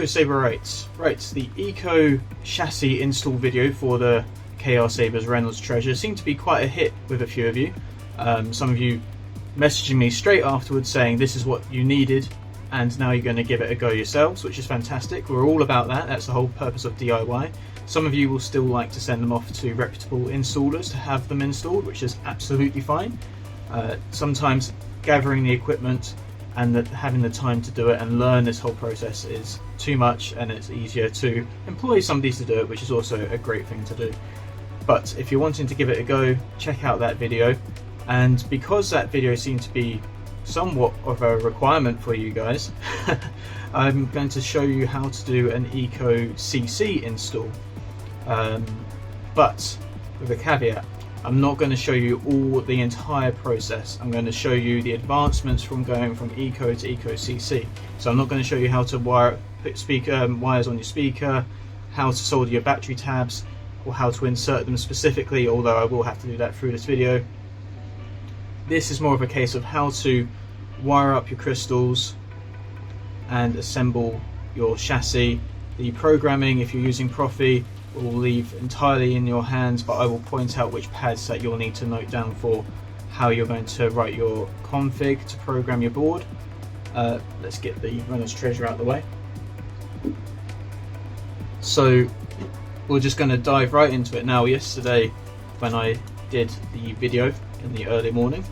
Hello Saberites! Right, the Eco chassis install video for the KR Sabers RENNOD'S TREASURE seemed to be quite a hit with a few of you. Some of you messaging me straight afterwards saying this is what you needed and now you're going to give it a go yourselves, which is fantastic. We're all about that, that's the whole purpose of DIY. Some of you will still like to send them off to reputable installers to have them installed, which is absolutely fine. Sometimes gathering the equipment and having the time to do it and learn this whole process is too much, and it's easier to employ somebody to do it, which is also a great thing to do. But if you're wanting to give it a go, check out that video. And because that video seemed to be somewhat of a requirement for you guys, I'm going to show you how to do an Eco CC install. But with a caveat, I'm not going to show you the entire process. I'm going to show you the advancements from going from Eco to Eco CC. So I'm not going to show you how to put wires on your speaker, how to solder your battery tabs, or how to insert them specifically, although I will have to do that through this video. This is more of a case of how to wire up your crystals and assemble your chassis. The programming, if you're using Proffie, will leave entirely in your hands, but I will point out which pads that you'll need to note down for how you're going to write your config to program your board. Let's get the RENNOD'S TREASURE out of the way. So we're just going to dive right into it now. Yesterday when I did the video in the early morning,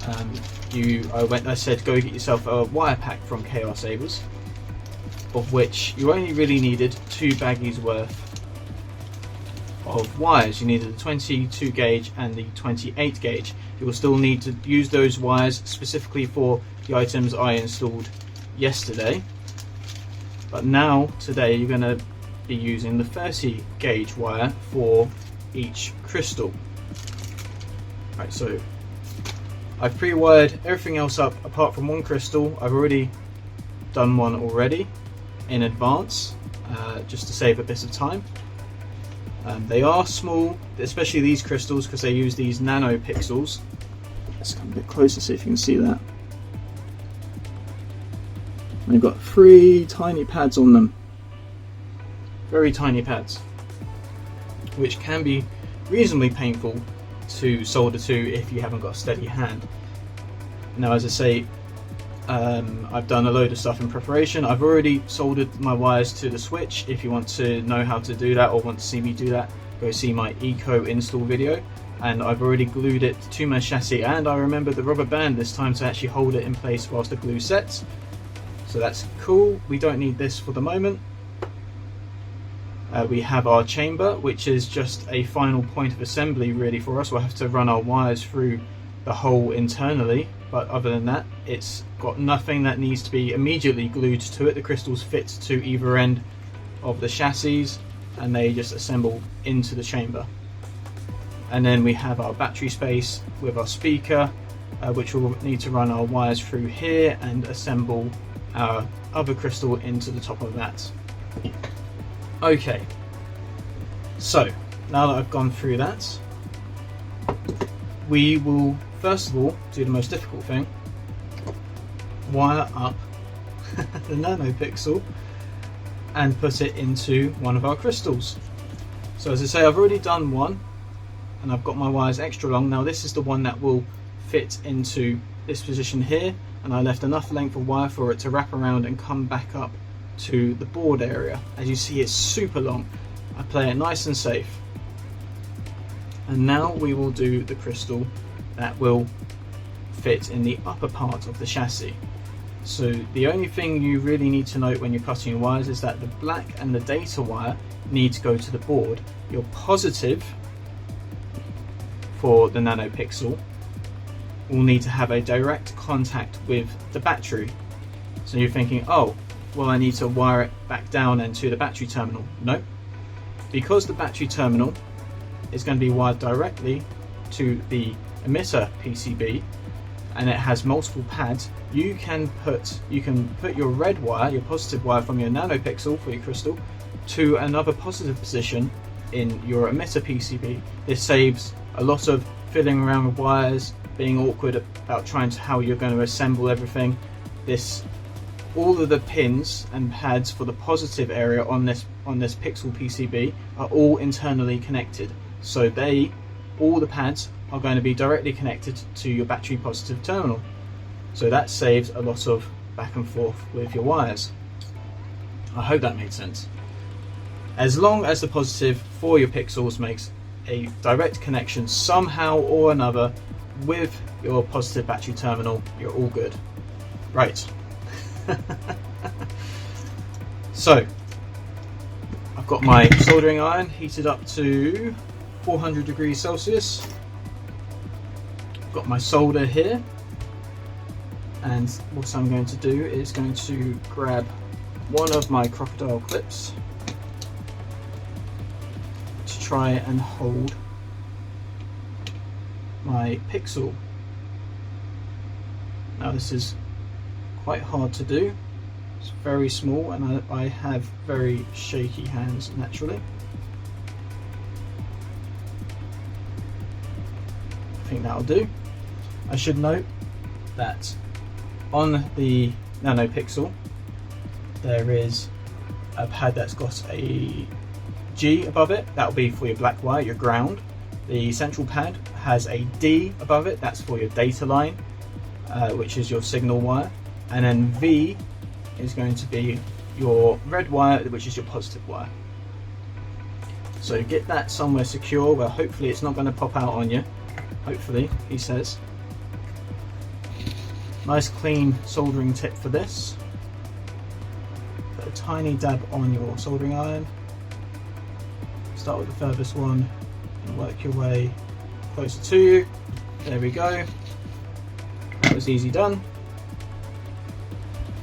I said go get yourself a wire pack from KR Sabers, of which you only really needed 2 baggies worth of wires. You needed the 22 gauge and the 28 gauge. You will still need to use those wires specifically for the items I installed yesterday, but now today you're going to be using the 30 gauge wire for each crystal. Right, so I've pre-wired everything else up apart from one crystal. I've already done one already in advance, just to save a bit of time. They are small, especially these crystals, because they use these nano pixels. Let's come a bit closer so if you can see that. They've got 3 tiny pads on them, very tiny pads, which can be reasonably painful to solder to if you haven't got a steady hand. Now, as I say, I've done a load of stuff in preparation. I've already soldered my wires to the switch. If you want to know how to do that or want to see me do that, go see my Eco install video. And I've already glued it to my chassis, and I remembered the rubber band this time to actually hold it in place whilst the glue sets. So that's cool. We don't need this for the moment. We have our chamber, which is just a final point of assembly really for us. We'll have to run our wires through the hole internally, but other than that, it's got nothing that needs to be immediately glued to it. The crystals fit to either end of the chassis and they just assemble into the chamber. And then we have our battery space with our speaker, which we'll need to run our wires through here and assemble our other crystal into the top of that. Okay, so now that I've gone through that, we will first of all do the most difficult thing: wire up the nanopixel and put it into one of our crystals. So as I say, I've already done one and I've got my wires extra long. Now this is the one that will fit into this position here, and I left enough length of wire for it to wrap around and come back up to the board area. As you see, it's super long. I play it nice and safe. And now we will do the crystal that will fit in the upper part of the chassis. So the only thing you really need to note when you're cutting your wires is that the black and the data wire need to go to the board. Your positive for the nanopixel will need to have a direct contact with the battery. So you're thinking, oh, well, I need to wire it back down and to the battery terminal. No, because the battery terminal is going to be wired directly to the emitter PCB and it has multiple pads, you can put your red wire, your positive wire from your nanopixel for your crystal, to another positive position in your emitter PCB. This saves a lot of fiddling around with wires, being awkward about how you're going to assemble everything. This all of the pins and pads for the positive area on this Pixel PCB are all internally connected. So all the pads are going to be directly connected to your battery positive terminal. So that saves a lot of back and forth with your wires. I hope that made sense. As long as the positive for your Pixels makes a direct connection somehow or another with your positive battery terminal, you're all good. Right. So I've got my soldering iron heated up to 400 degrees Celsius. I've got my solder here, and what I'm going to do is going to grab one of my crocodile clips to try and hold my Pixel. Now this is quite hard to do. It's very small and I have very shaky hands naturally. I think that'll do. I should note that on the Nano Pixel there is a pad that's got a G above it. That'll be for your black wire, your ground. The central pad has a D above it. That's for your data line, which is your signal wire. And then V is going to be your red wire, which is your positive wire. So get that somewhere secure where hopefully it's not going to pop out on you. Hopefully, he says. Nice clean soldering tip for this. Put a tiny dab on your soldering iron. Start with the furthest one and work your way closer to you. There we go. That was easy done.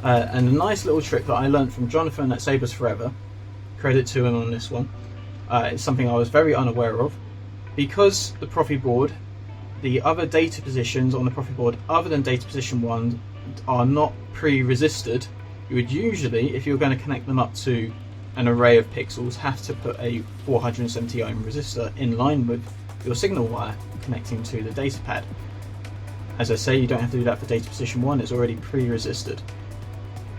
And a nice little trick that I learned from Jonathan at Sabers Forever, credit to him on this one, it's something I was very unaware of. Because the Proffie board, the other data positions on the Proffie board other than data position 1 are not pre-resisted, you would usually, if you're going to connect them up to an array of pixels, have to put a 470 ohm resistor in line with your signal wire connecting to the data pad. As I say, you don't have to do that for data position 1, it's already pre-resisted.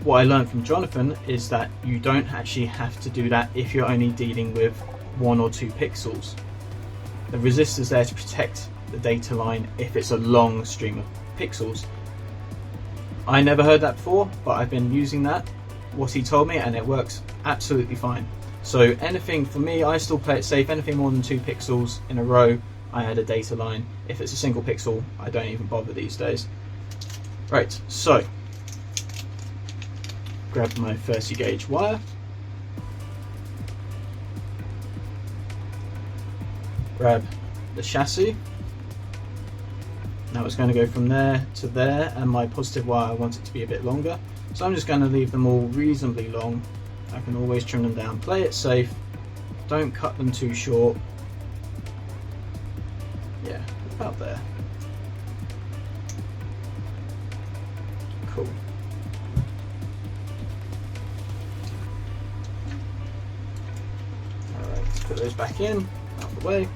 What I learned from Jonathan is that you don't actually have to do that if you're only dealing with 1 or 2 pixels. The resistor's there to protect the data line if it's a long stream of pixels. I never heard that before, but I've been using that, what he told me, and it works absolutely fine. So anything, for me, I still play it safe. Anything more than 2 pixels in a row, I add a data line. If it's a single pixel, I don't even bother these days. Right, so grab my 30 gauge wire, grab the chassis. Now it's going to go from there to there, and my positive wire, I want it to be a bit longer, so I'm just going to leave them all reasonably long. I can always trim them down. Play it safe, don't cut them too short. Yeah, about there. Cool. Alright, let's put those back in, out of the way.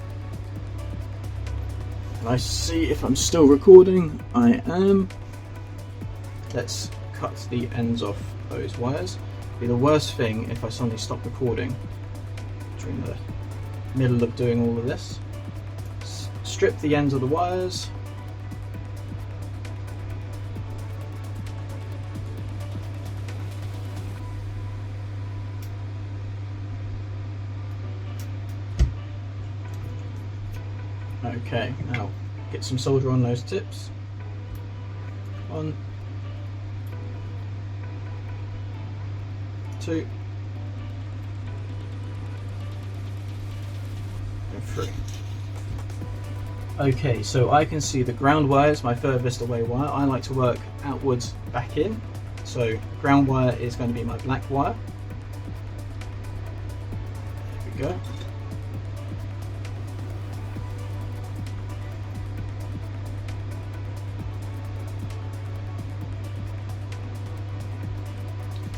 And I see if I'm still recording. I am. Let's cut the ends off those wires. It'd be the worst thing if I suddenly stop recording during the middle of doing all of this. Strip the ends of the wires. Okay, now get some solder on those tips. 1, 2, and 3. Okay, so I can see the ground wire is my furthest away wire. I like to work outwards back in. So ground wire is going to be my black wire. There we go.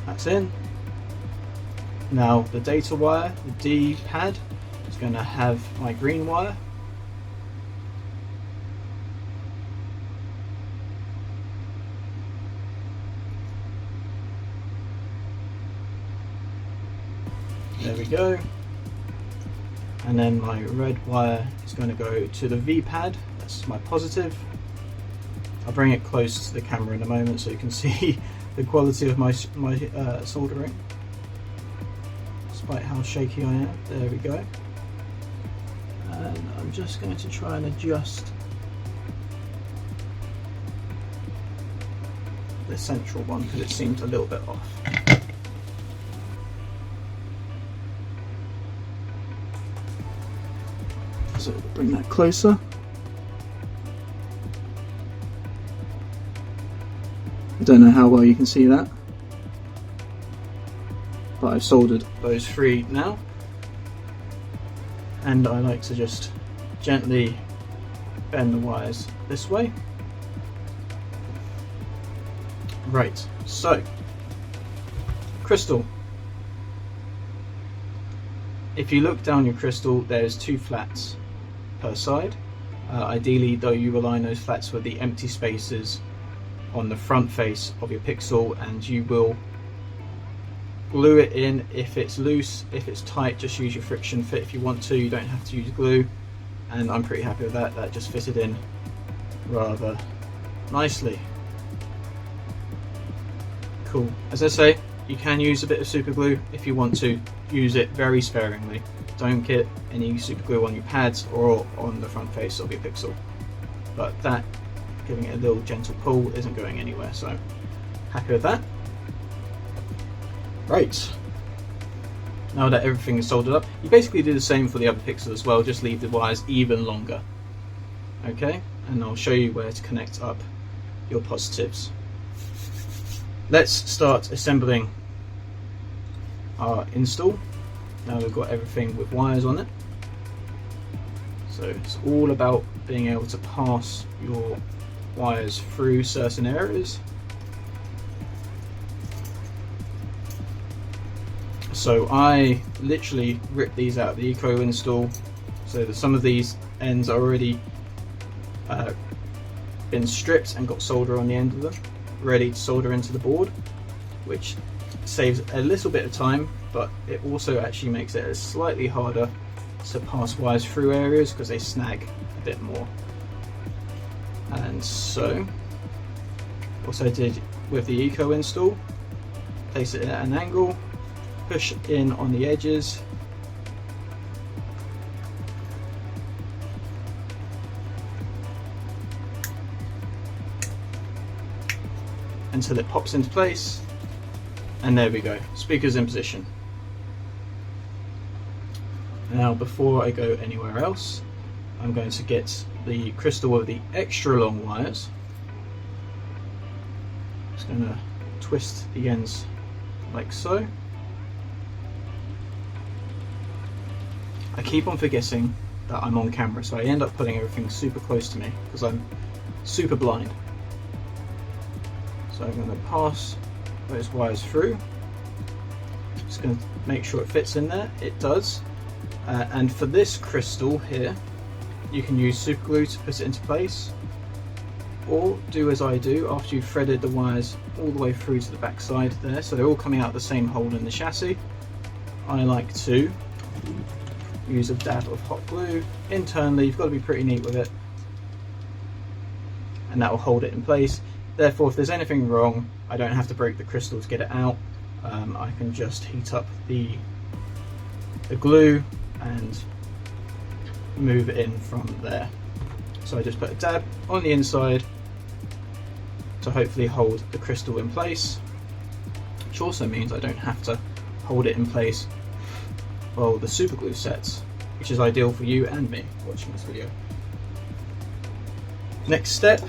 That's in. Now the data wire, the D pad, is going to have my green wire. There we go. And then my red wire is going to go to the V pad. That's my positive. I'll bring it close to the camera in a moment so you can see the quality of my soldering, despite how shaky I am. There we go. And I'm just going to try and adjust the central one because it seemed a little bit off. So bring that closer. I don't know how well you can see that, but I've soldered those three now, and I like to just gently bend the wires this way. Right, so crystal. If you look down your crystal, there's two flats per side. Ideally though, you align those flats with the empty spaces on the front face of your pixel, and you will glue it in if it's loose. If it's tight, just use your friction fit if you want to. You don't have to use glue, and I'm pretty happy with that. That just fitted in rather nicely. Cool. As I say, you can use a bit of super glue if you want to. Use it very sparingly. Don't get any super glue on your pads or on the front face of your pixel. But that, giving it a little gentle pull, isn't going anywhere, so happy with that. Right, now that everything is soldered up, you basically do the same for the other pixel as well, just leave the wires even longer. Okay, and I'll show you where to connect up your positives. Let's start assembling our install. Now we've got everything with wires on it, so it's all about being able to pass your wires through certain areas. So I literally ripped these out of the Eco install, so that some of these ends are already been stripped and got solder on the end of them, ready to solder into the board, which saves a little bit of time, but it also actually makes it slightly harder to pass wires through areas because they snag a bit more. And so what I did with the Eco install, place it at an angle, push in on the edges, until it pops into place, and there we go, speakers in position. Now before I go anywhere else, I'm going to get the crystal with the extra long wires. Just going to twist the ends like so. I keep on forgetting that I'm on camera, so I end up putting everything super close to me because I'm super blind. So I'm going to pass those wires through. Just going to make sure it fits in there. It does. And for this crystal here, you can use super glue to put it into place, or do as I do after you've threaded the wires all the way through to the back side there, so they're all coming out the same hole in the chassis. I like to use a dab of hot glue internally. You've got to be pretty neat with it, and that will hold it in place. Therefore, if there's anything wrong, I don't have to break the crystal to get it out. I can just heat up the glue and move it in from there. So I just put a dab on the inside to hopefully hold the crystal in place, which also means I don't have to hold it in place while the super glue sets, which is ideal for you and me watching this video. Next step,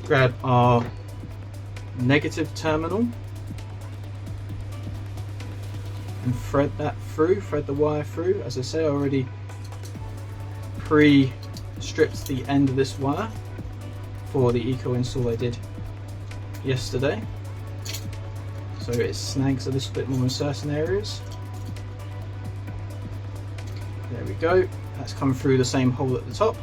grab our negative terminal and thread that through, thread the wire through. As I say, I already pre-stripped the end of this wire for the Eco install I did yesterday, so it snags a little bit more in certain areas. There we go, that's come through the same hole at the top.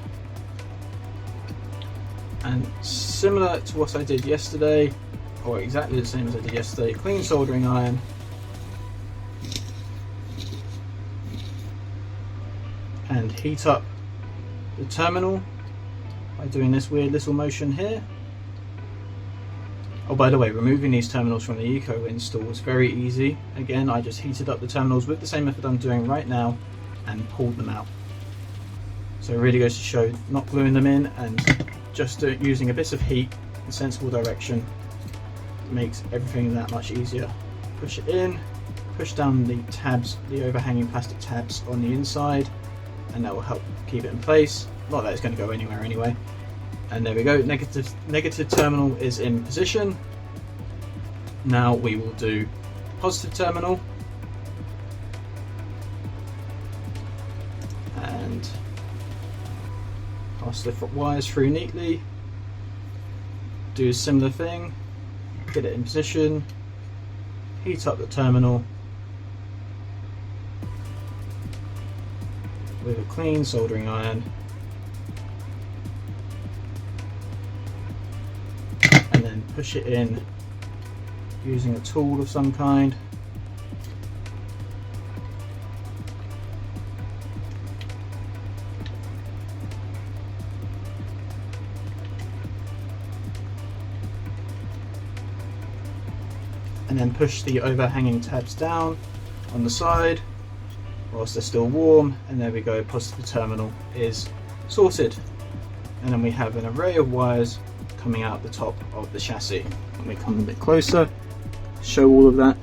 And similar to what I did yesterday, or exactly the same as I did yesterday, clean soldering iron, and heat up the terminal by doing this weird little motion here. Oh, by the way, removing these terminals from the Eco install is very easy. Again, I just heated up the terminals with the same method I'm doing right now and pulled them out. So it really goes to show not gluing them in and just using a bit of heat in sensible direction makes everything that much easier. Push it in, push down the tabs, the overhanging plastic tabs on the inside, and that will help keep it in place. Not that it's going to go anywhere anyway. And there we go, negative terminal is in position. Now we will do positive terminal. And pass the wires through neatly. Do a similar thing, get it in position, heat up the terminal with a clean soldering iron. And then push it in using a tool of some kind. And then push the overhanging tabs down on the side whilst they're still warm, and there we go, positive terminal is sorted. And then we have an array of wires coming out the top of the chassis. When we come a bit closer, show all of that.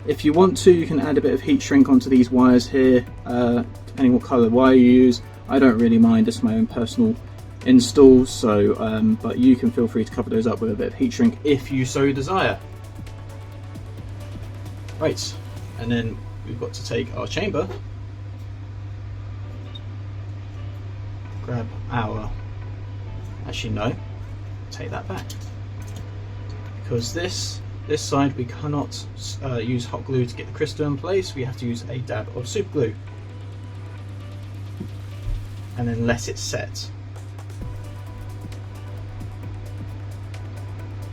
If you want to, you can add a bit of heat shrink onto these wires here, depending what colour wire you use. I don't really mind, it's my own personal install, so but you can feel free to cover those up with a bit of heat shrink if you so desire. Right, and then we've got to take our chamber, grab our, actually no, take that back, because this side we cannot use hot glue to get the crystal in place. We have to use a dab of super glue and then let it set.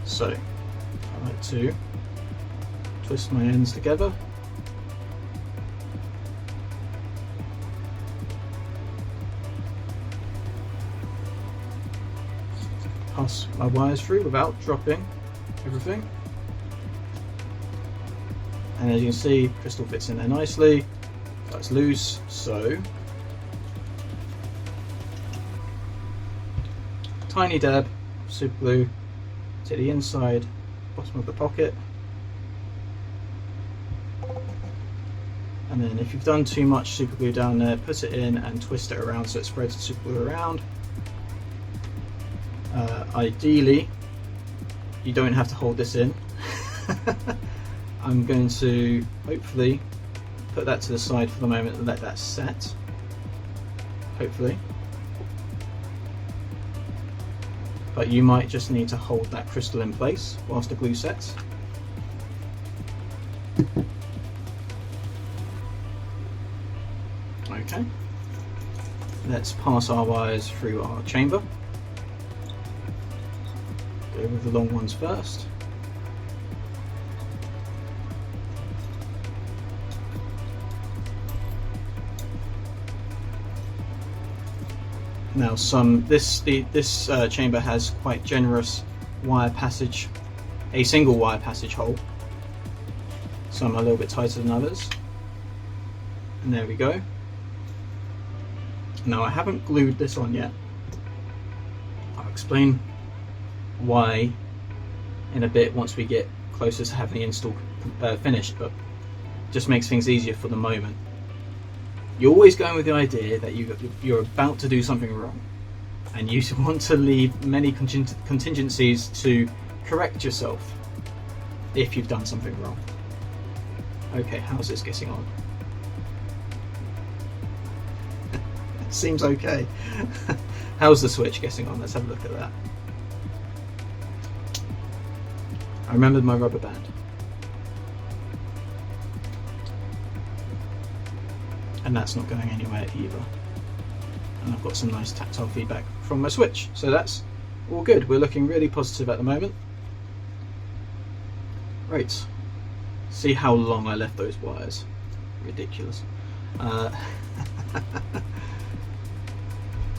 So I like to twist my ends together. Pass my wires through without dropping everything. And as you can see, crystal fits in there nicely. That's loose, so tiny dab of super glue to the inside, bottom of the pocket. And then if you've done too much super glue down there, put it in and twist it around so it spreads the super glue around. Ideally, you don't have to hold this in. I'm going to hopefully put that to the side for the moment and let that set. Hopefully. But you might just need to hold that crystal in place whilst the glue sets. Okay, let's pass our wires through our chamber. Go with the long ones first. Now this chamber has quite generous wire passage, a single wire passage hole. Some are a little bit tighter than others. And there we go. Now I haven't glued this on yet. I'll explain why in a bit once we get closer to having the install finished, but just makes things easier for the moment. You're always going with the idea that you're about to do something wrong, and you want to leave many contingencies to correct yourself if you've done something wrong. Okay, how's this getting on? Seems okay. How's the switch getting on? Let's have a look at that. I remembered my rubber band. And that's not going anywhere either. And I've got some nice tactile feedback from my switch. So that's all good. We're looking really positive at the moment. Right. See how long I left those wires. Ridiculous.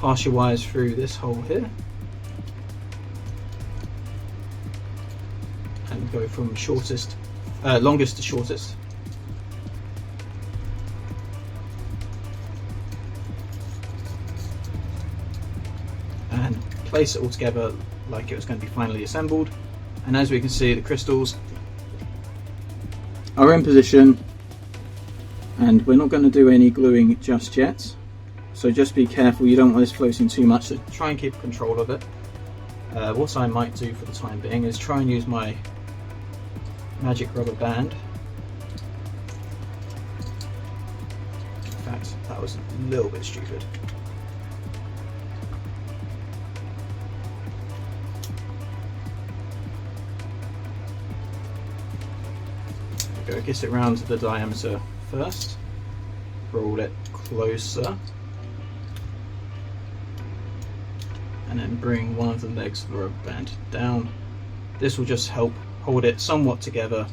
pass your wires through this hole here and go from longest to shortest. And place it all together like it was going to be finally assembled. And as we can see, the crystals are in position, and we're not going to do any gluing just yet, so just be careful, you don't want this floating too much, so try and keep control of it. What I might do for the time being is try and use my magic rubber band. In fact, that was a little bit stupid. There we go, get it round to the diameter first, roll it closer, and then bring one of the legs of the rubber band down. This will just help hold it somewhat together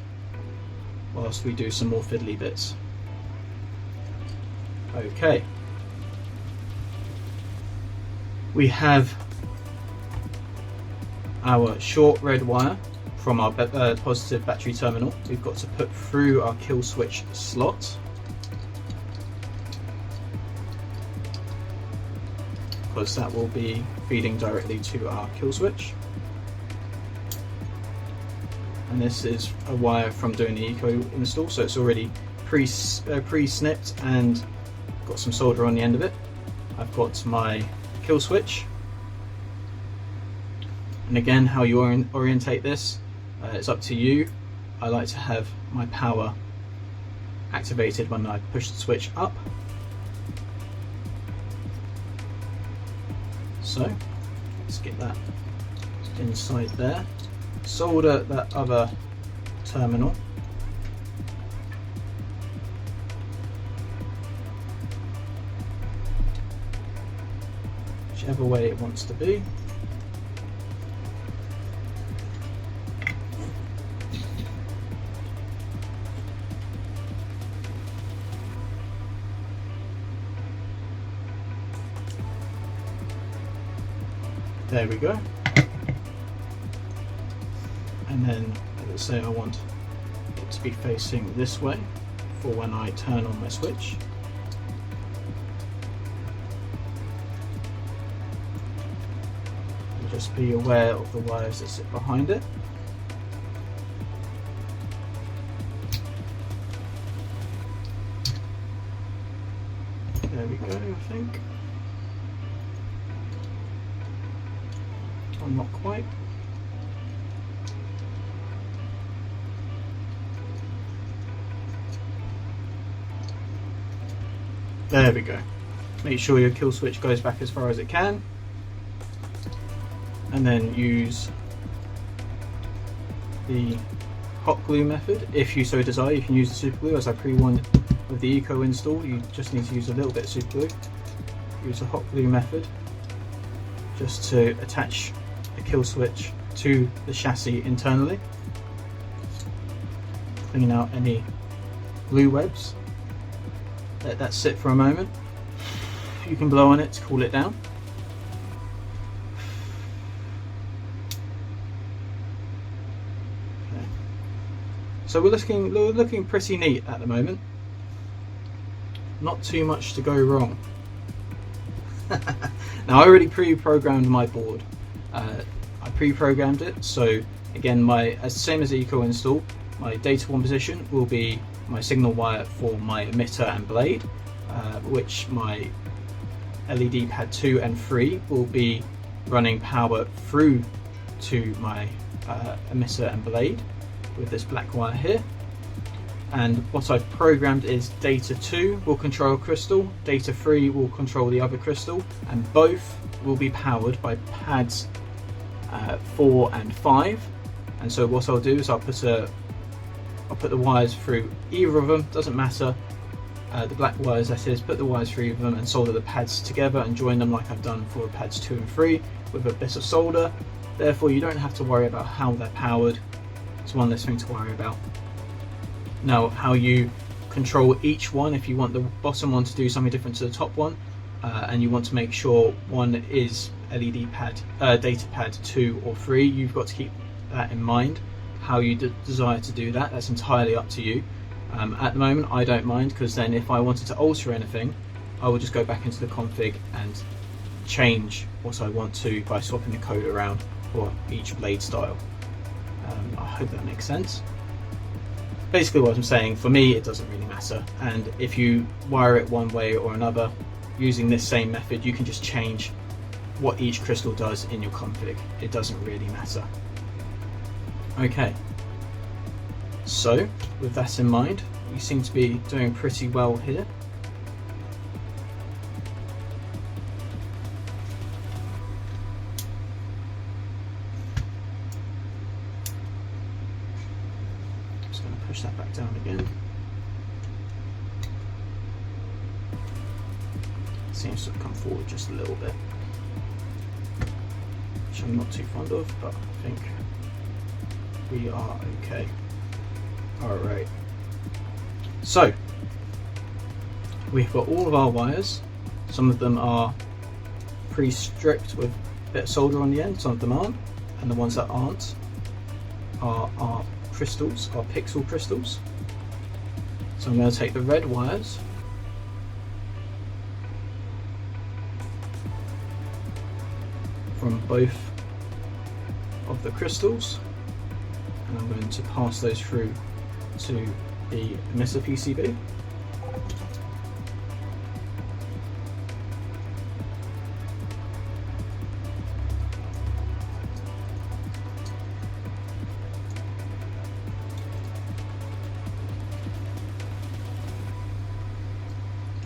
whilst we do some more fiddly bits. Okay, we have our short red wire from our positive battery terminal. We've got to put through our kill switch slot, because that will be feeding directly to our kill switch. And this is a wire from doing the eco install, so it's already pre-snipped and got some solder on the end of it. I've got my kill switch, and again, how you orientate this, it's up to you. I like to have my power activated when I push the switch up. So let's get that inside there. Solder that other terminal. Whichever way it wants to be. There we go. And then, let's say I want it to be facing this way for when I turn on my switch. And just be aware of the wires that sit behind it. There we go, I think. Or not quite. There we go. Make sure your kill switch goes back as far as it can, and then use the hot glue method if you so desire. You can use the super glue, as I pre-warned with the eco install. You just need to use a little bit of super glue. Use the hot glue method just to attach the kill switch to the chassis internally. Clean out any glue webs. Let that sit for a moment. You can blow on it to cool it down. Okay. So we're looking pretty neat at the moment. Not too much to go wrong. Now I already pre-programmed my board. I pre-programmed it, so again, same as the eco install, my data 1 position will be my signal wire for my emitter and blade, which my LED pad 2 and 3 will be running power through to my emitter and blade with this black wire here. And what I've programmed is data 2 will control a crystal, data 3 will control the other crystal, and both will be powered by pads 4 and 5. And so what I'll do is I'll put the wires through either of them, doesn't matter, the black wires that is, put the wires through either of them and solder the pads together and join them like I've done for pads 2 and 3 with a bit of solder. Therefore you don't have to worry about how they're powered. It's one less thing to worry about. Now, how you control each one, if you want the bottom one to do something different to the top one, and you want to make sure one is LED pad, data pad 2 or 3, you've got to keep that in mind. How you desire to do that, that's entirely up to you. At the moment I don't mind, because then if I wanted to alter anything, I will just go back into the config and change what I want to by swapping the code around for each blade style. I hope that makes sense. Basically what I'm saying, for me it doesn't really matter, and if you wire it one way or another using this same method, you can just change what each crystal does in your config. It doesn't really matter. Okay, so with that in mind, we seem to be doing pretty well here. Just going to push that back down again. Seems to have come forward just a little bit, which I'm not too fond of, but I think we are okay. Alright, so we've got all of our wires. Some of them are pre-stripped with a bit of solder on the end, some of them aren't, and the ones that aren't are our crystals, our pixel crystals. So I'm going to take the red wires from both of the crystals, and I'm going to pass those through to the emitter PCB.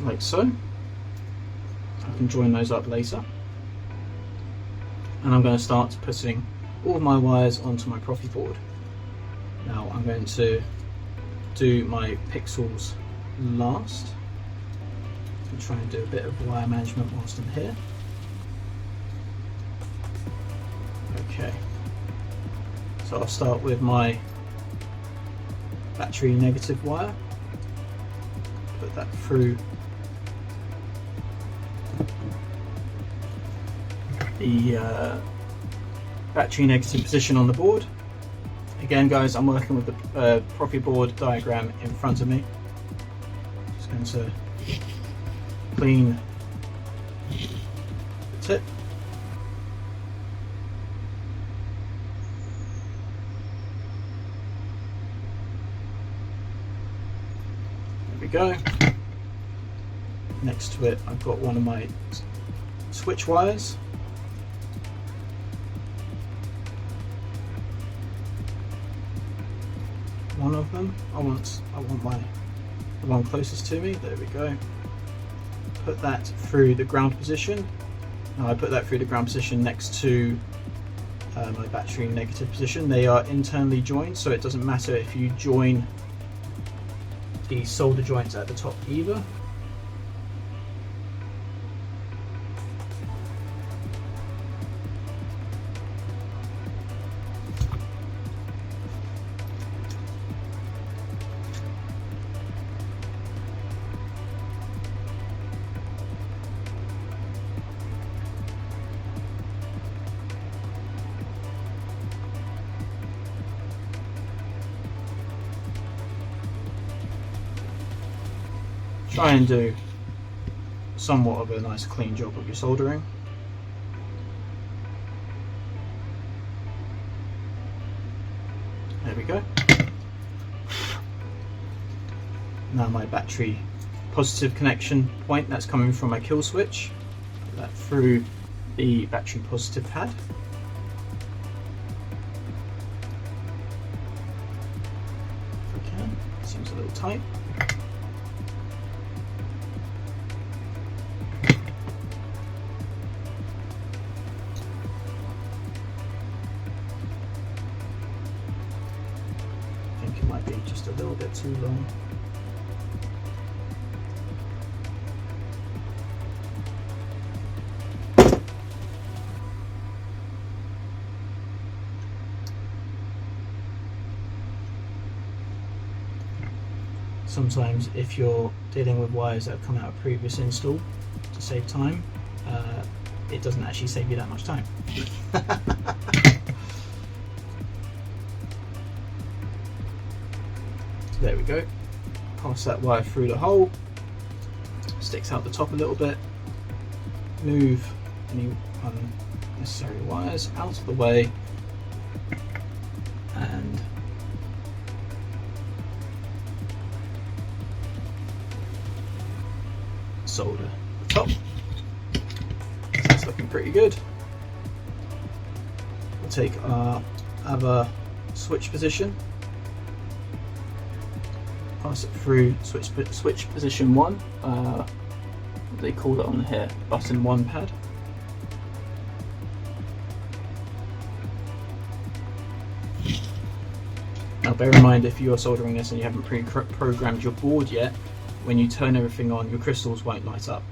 Like so. I can join those up later. And I'm going to start putting all of my wires onto my Proffie board. Now I'm going to do my pixels last and try and do a bit of wire management whilst I'm here. Okay, so I'll start with my battery negative wire, put that through the battery negative position on the board. Again guys, I'm working with the Proffie board diagram in front of me. Just going to clean the tip. There we go. Next to it I've got one of my switch wires. One of them, I want the one closest to me. There we go. Put that through the ground position. Now I put that through the ground position next to my battery negative position. They are internally joined, so it doesn't matter if you join the solder joints at the top either. Try and do somewhat of a nice clean job of your soldering. There we go. Now my battery positive connection point, that's coming from my kill switch. Put that through the battery positive pad. If I can, seems a little tight. Just a little bit too long. sometimes if you're dealing with wires that have come out of previous install, to save time, it doesn't actually save you that much time. There we go. Pass that wire through the hole, sticks out the top a little bit, move any unnecessary wires out of the way, and solder the top. That's looking pretty good. We'll take our other switch position, pass it through switch position 1, what do they call it on here, button 1 pad. Now bear in mind, if you're soldering this and you haven't pre-programmed your board yet, when you turn everything on, your crystals won't light up.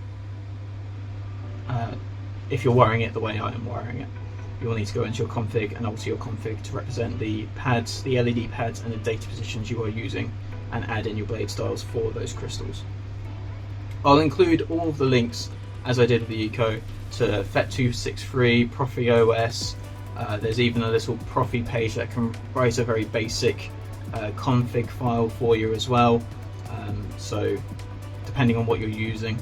If you're wiring it the way I am wiring it, you'll need to go into your config and alter your config to represent the pads, the LED pads and the data positions you are using, and add in your blade styles for those crystals. I'll include all of the links, as I did with the Eco, to FET263, Proffie OS. There's even a little Proffie page that can write a very basic config file for you as well. So depending on what you're using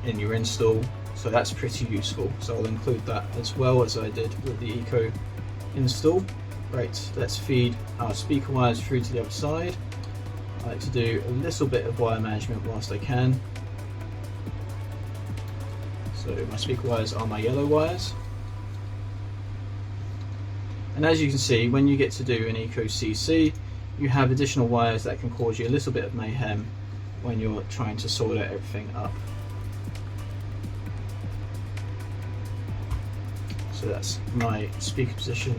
in your install, so that's pretty useful. So I'll include that as well, as I did with the Eco install. Right, let's feed our speaker wires through to the other side. I like to do a little bit of wire management whilst I can. So my speaker wires are my yellow wires. And as you can see, when you get to do an Eco CC, you have additional wires that can cause you a little bit of mayhem when you're trying to solder everything up. So that's my speaker position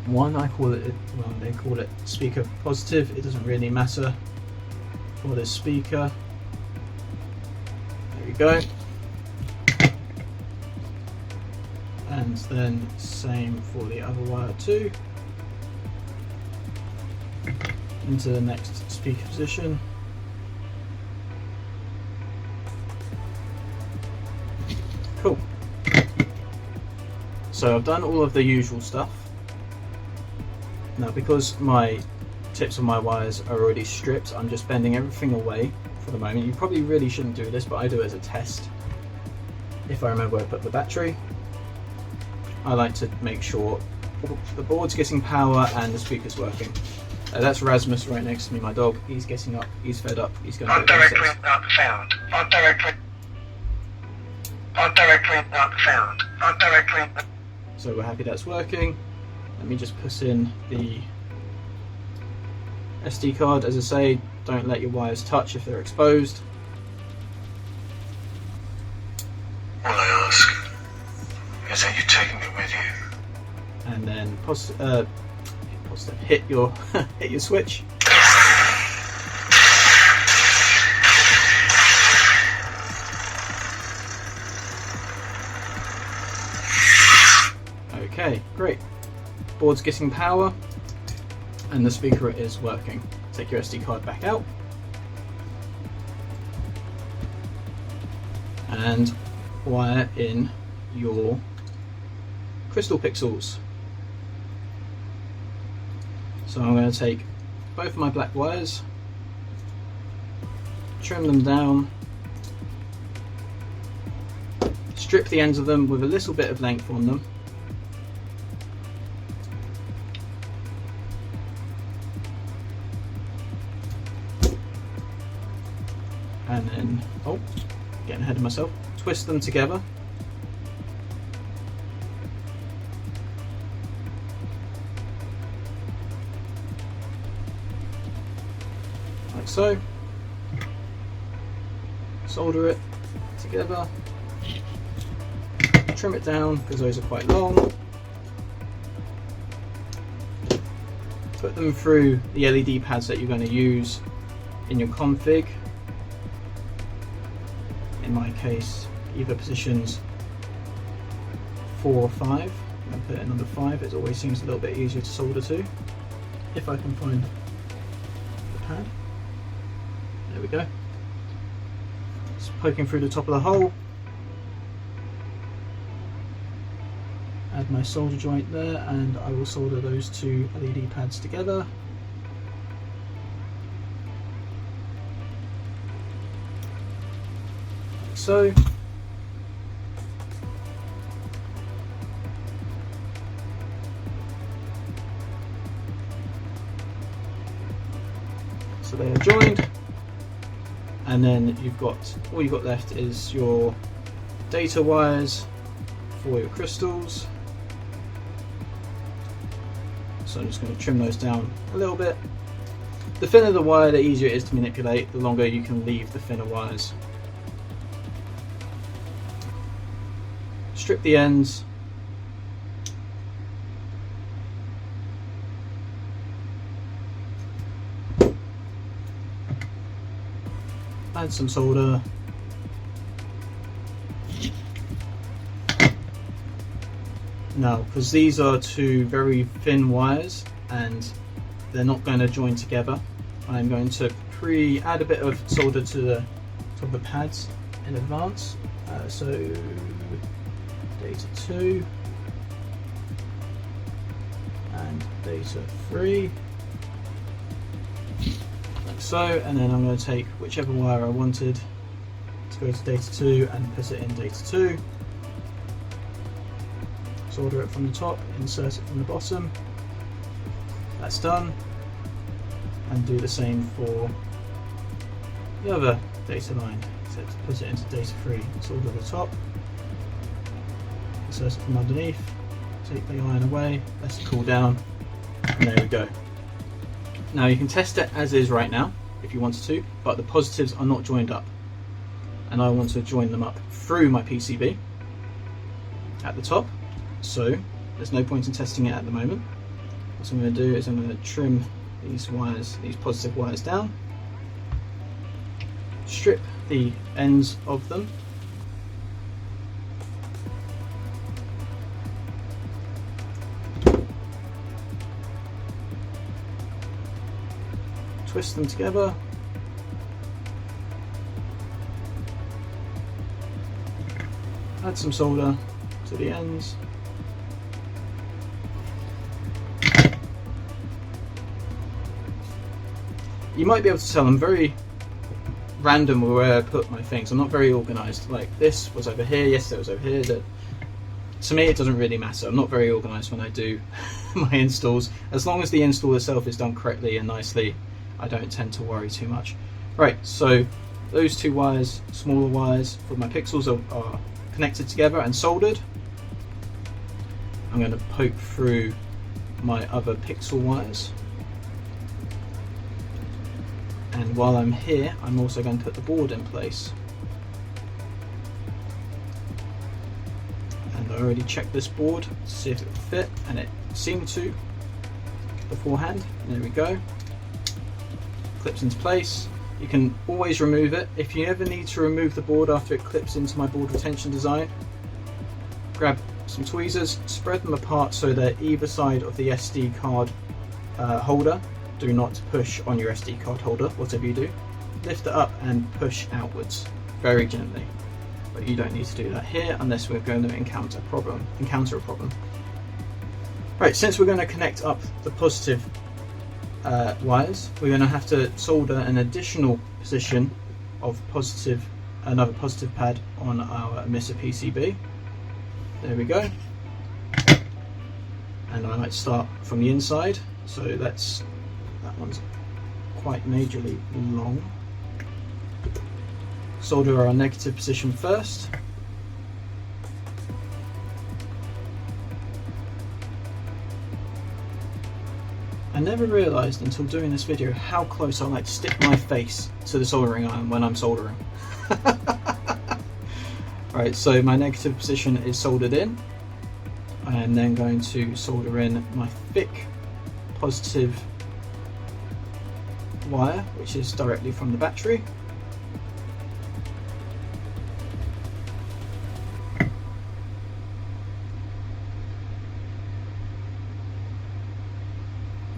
1, I call it, well, they call it speaker positive, it doesn't really matter for this speaker. There we go. And then same for the other wire too. Into the next speaker position. Cool. So I've done all of the usual stuff. Now, because my tips of my wires are already stripped, I'm just bending everything away for the moment. You probably really shouldn't do this, but I do it as a test. If I remember where I put the battery, I like to make sure the board's getting power and the speaker's working. That's Rasmus right next to me, my dog. He's getting up, he's fed up, he's going to go directly not found. I'm directly not found. I'm directly. So we're happy that's working. Let me just put in the SD card. As I say, don't let your wires touch if they're exposed. All I ask is that you take me with you. And then hit your hit your switch. Okay, great. Board's getting power and the speaker is working. Take your SD card back out and wire in your crystal pixels. So I'm going to take both of my black wires, trim them down, strip the ends of them with a little bit of length on them, and then, oh, getting ahead of myself, twist them together. Like so. Solder it together. Trim it down because those are quite long. Put them through the LED pads that you're going to use in your config. In my case, either positions 4 or 5. I'm going to put it in number 5, it always seems a little bit easier to solder to. if I can find the pad. There we go. It's poking through the top of the hole. Add my solder joint there, and I will solder those two LED pads together. Like so. So they are joined, and then all you've got left is your data wires for your crystals. So I'm just going to trim those down a little bit. The thinner the wire, the easier it is to manipulate, the longer you can leave the thinner wires. Strip the ends. Add some solder. Now, because these are two very thin wires and they're not going to join together, I'm going to add a bit of solder to the top of the pads in advance. So data 2 and data 3. Like so, and then I'm going to take whichever wire I wanted to go to data 2 and put it in data 2. Solder it from the top, insert it from the bottom. That's done. And do the same for the other data line. So put it into data 3, solder the top, insert it from underneath, take the iron away, let it cool down, and there we go. Now you can test it as is right now if you wanted to, but the positives are not joined up, and I want to join them up through my PCB at the top. So there's no point in testing it at the moment. What I'm going to do is I'm going to trim these wires, these positive wires down, strip the ends of them, twist them together, add some solder to the ends. You might be able to tell I'm very random where I put my things. I'm not very organised. Like this was over here, yesterday was over here. To me it doesn't really matter. I'm not very organised when I do my installs. As long as the install itself is done correctly and nicely, I don't tend to worry too much. Right, so those two wires, smaller wires for my pixels are connected together and soldered. I'm going to poke through my other pixel wires. And while I'm here, I'm also going to put the board in place. And I already checked this board to see if it would fit, and it seemed to beforehand. There we go. Clips into place. You can always remove it. If you ever need to remove the board after it clips into my board retention design, grab some tweezers, spread them apart so they're either side of the SD card holder. Do not push on your SD card holder, whatever you do. Lift it up and push outwards, very gently. But you don't need to do that here unless we're going to encounter a problem. Right, since we're going to connect up the positive wires, we're going to have to solder an additional position of another positive pad on our emitter PCB. There we go. And I might start from the inside, so that one's quite majorly long. Solder our negative position first. I never realised until doing this video how close I like to stick my face to the soldering iron when I'm soldering. Right, so my negative position is soldered in. I am then going to solder in my thick positive wire, which is directly from the battery.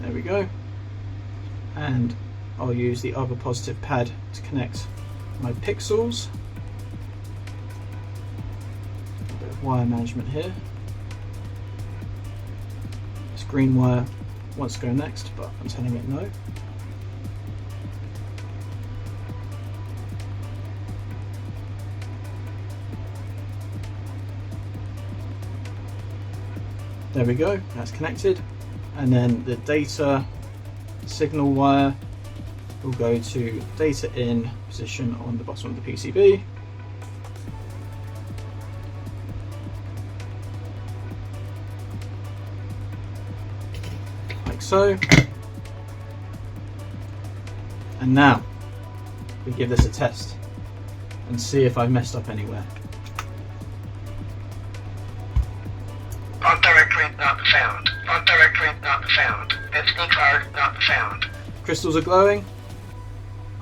There we go. and I'll use the other positive pad to connect my pixels. A bit of wire management here. This green wire wants to go next, but I'm telling it no. There we go, that's connected. And then the data signal wire will go to data in position on the bottom of the PCB. Like so. And now we give this a test and see if I've messed up anywhere. On directory not found. On directory not found. SD card not found. Crystals are glowing.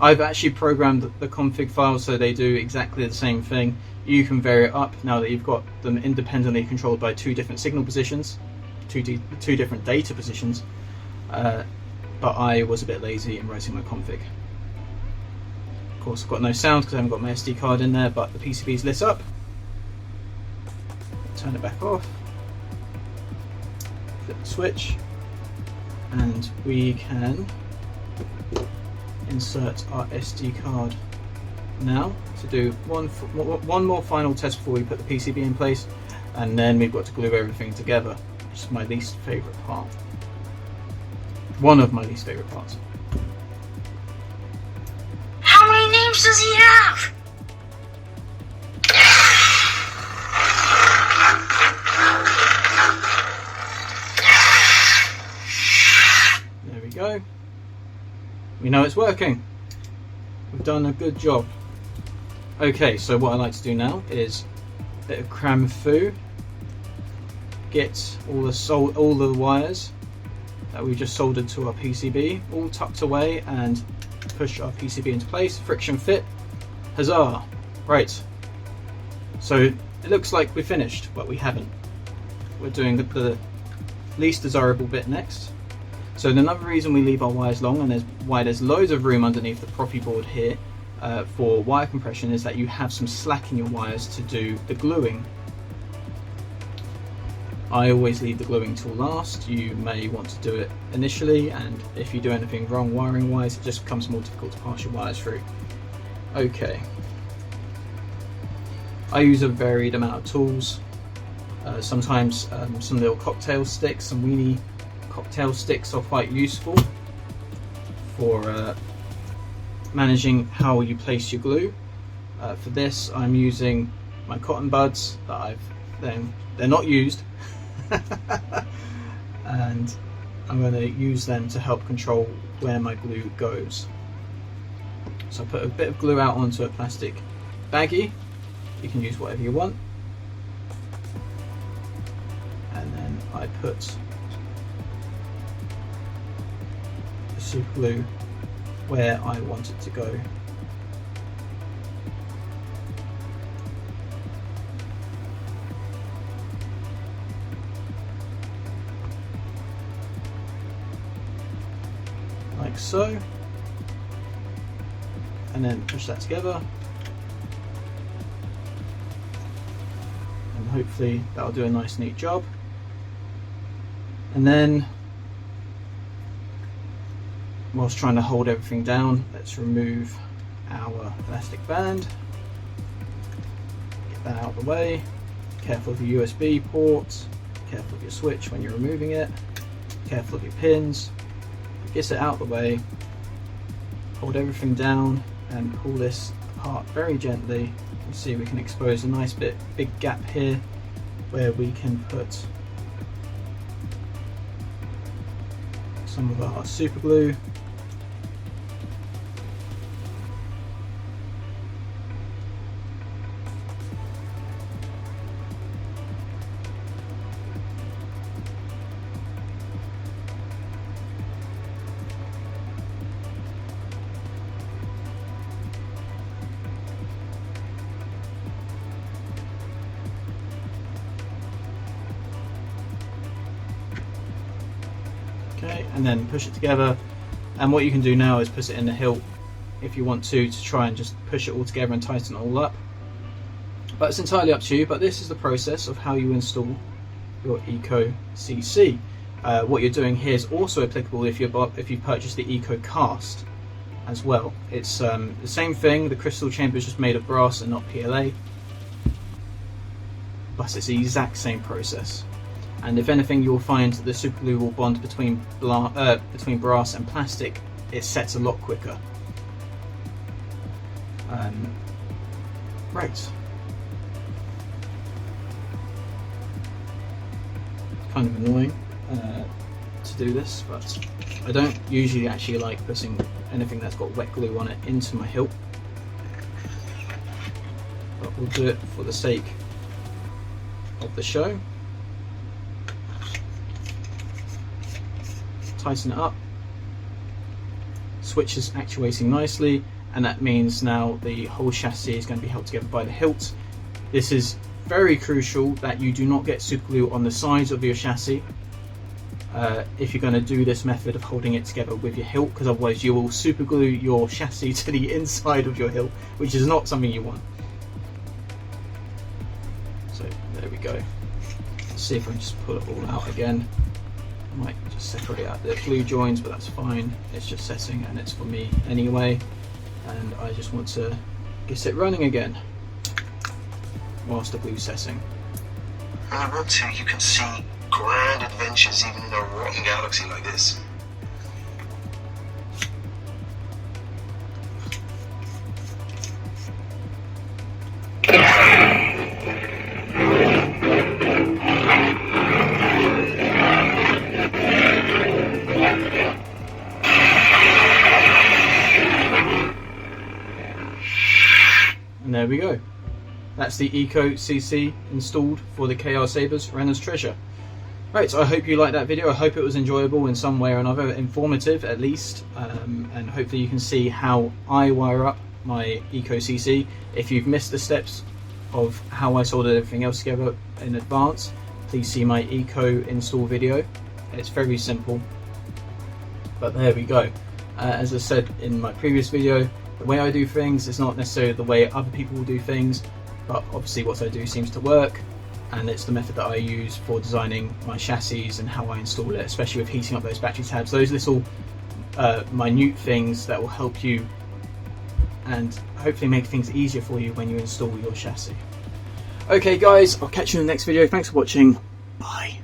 I've actually programmed the config files so they do exactly the same thing. You can vary it up now that you've got them independently controlled by two different signal positions, two different data positions. But I was a bit lazy in writing my config. Of course, I've got no sound because I haven't got my SD card in there, but the PCB's lit up. Turn it back off. Flip the switch, and we can insert our SD card now to do one more final test before we put the PCB in place, and then we've got to glue everything together, which is my least favourite part. One of my least favourite parts. How many names does he have? There we go. We know it's working. We've done a good job. Okay, so what I like to do now is a bit of cram foo. Get all the wires that we just soldered to our PCB all tucked away and push our PCB into place. Friction fit. Huzzah! Right. So it looks like we're finished, but we haven't. We're doing the least desirable bit next. So another reason we leave our wires long, and why there's loads of room underneath the Proffie board here for wire compression, is that you have some slack in your wires to do the gluing. I always leave the gluing till last. You may want to do it initially, and if you do anything wrong wiring wise, it just becomes more difficult to pass your wires through. Okay. I use a varied amount of tools. Sometimes some little cocktail sticks, some weenie cocktail sticks are quite useful for managing how you place your glue. For this, I'm using my cotton buds that they're not used, and I'm going to use them to help control where my glue goes. So I put a bit of glue out onto a plastic baggie. You can use whatever you want, and then I put the super glue where I want it to go. Like so, and then push that together, and hopefully that'll do a nice neat job. And then, whilst trying to hold everything down, let's remove our elastic band. Get that out of the way. Careful of your USB port, careful of your switch when you're removing it, careful of your pins. Get it out of the way, hold everything down and pull this apart very gently. You see we can expose a nice big gap here where we can put some of our super glue. Okay, and then push it together And what you can do now is put it in the hilt if you want to try and just push it all together and tighten it all up. But it's entirely up to you. But this is the process of how you install your Eco CC. What you're doing here is also applicable if you purchase the Eco Cast as well. It's the same thing. The crystal chamber is just made of brass and not PLA, but it's the exact same process. And if anything, you'll find the super glue will bond between brass and plastic. It sets a lot quicker. Right. Kind of annoying to do this, but I don't usually actually like putting anything that's got wet glue on it into my hilt. But we'll do it for the sake of the show. Tighten it up. Switch is actuating nicely, and that means now the whole chassis is going to be held together by the hilt. This is very crucial that you do not get super glue on the sides of your chassis if you're going to do this method of holding it together with your hilt, because otherwise you will super glue your chassis to the inside of your hilt, which is not something you want. So there we go. Let's see if I can just pull it all out again. I might just separate out the glue joins, but that's fine. It's just setting and it's for me anyway, and I just want to get it running again whilst the glue's setting. When you want to, you can see grand adventures even in a rotten galaxy like this. And there we go. That's the Eco CC installed for the KR Sabers RENNOD'S TREASURE. Right, so I hope you liked that video. I hope it was enjoyable in some way or another, informative at least, and hopefully you can see how I wire up my Eco CC. If you've missed the steps of how I soldered everything else together in advance, please see my Eco install video. It's very simple, but there we go. As I said in my previous video, the way I do things is not necessarily the way other people will do things, but obviously what I do seems to work, and it's the method that I use for designing my chassis and how I install it, especially with heating up those battery tabs, those little minute things that will help you and hopefully make things easier for you when you install your chassis. Okay guys, I'll catch you in the next video. Thanks for watching. Bye.